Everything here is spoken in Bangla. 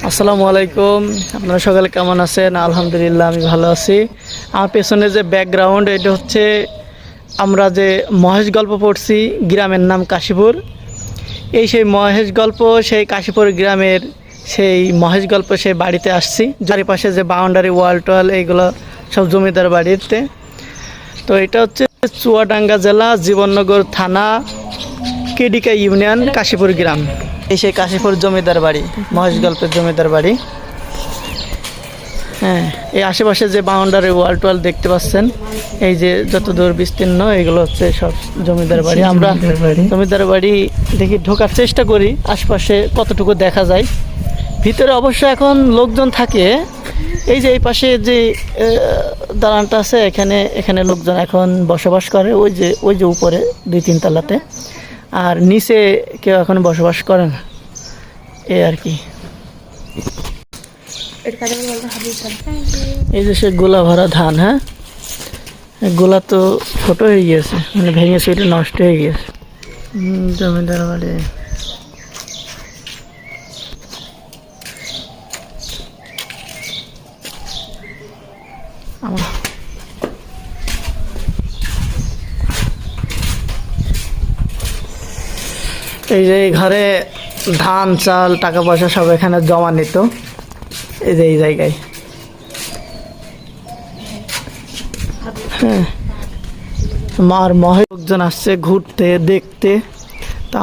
আসসালামু আলাইকুম, আপনারা সকালে কেমন আছেন? আলহামদুলিল্লাহ আমি ভালো আছি। আমার পেছনে যে ব্যাকগ্রাউন্ড, এটা হচ্ছে আমরা যে মহেশ গল্প পড়ছি, গ্রামের নাম কাশীপুর। সেই মহেশ গল্প, সেই কাশীপুর গ্রামের সেই মহেশ গল্প সেই বাড়িতে আসছি। চারিপাশে যে বাউন্ডারি ওয়াল টোয়াল, এইগুলো সব জমিদার বাড়িতে। তো এটা হচ্ছে চুয়াডাঙ্গা জেলা, জীবননগর থানা, কেডিকা ইউনিয়ন, কাশীপুর গ্রাম। সেই কাশীপুর জমিদার বাড়ি, মহেশ গল্পের জমিদার বাড়ি। হ্যাঁ, এই আশেপাশে যে বাউন্ডারি ওয়াল টোয়াল দেখতে পাচ্ছেন, এই যে যত দূর বিস্তীর্ণ, এগুলো হচ্ছে সব জমিদার বাড়ি। আমরা জমিদার বাড়ি দেখি ঢোকার চেষ্টা করি, আশপাশে কতটুকু দেখা যায়। ভিতরে অবশ্য এখন লোকজন থাকে। এই যে এই পাশে যে দালানটা আছে, এখানে লোকজন এখন বসবাস করে। ওই যে উপরে 2-3 তলাতে, আর নিচে কেউ এখন বসবাস করে না, এই আর কি। এই যে সে গোলা ভরা ধান, হ্যাঁ, গোলা তো ছোট হয়ে গিয়েছে, মানে ভেঙে সেটা নষ্ট হয়ে গিয়েছে। জমিদার বাড়ি। এই যে ঘরে ধান চাল টাকা পয়সা সব এখানে জমা নিত, এই যে এই জায়গায়। হ্যাঁ, মার মহে লোকজন আসছে ঘুরতে দেখতে। তা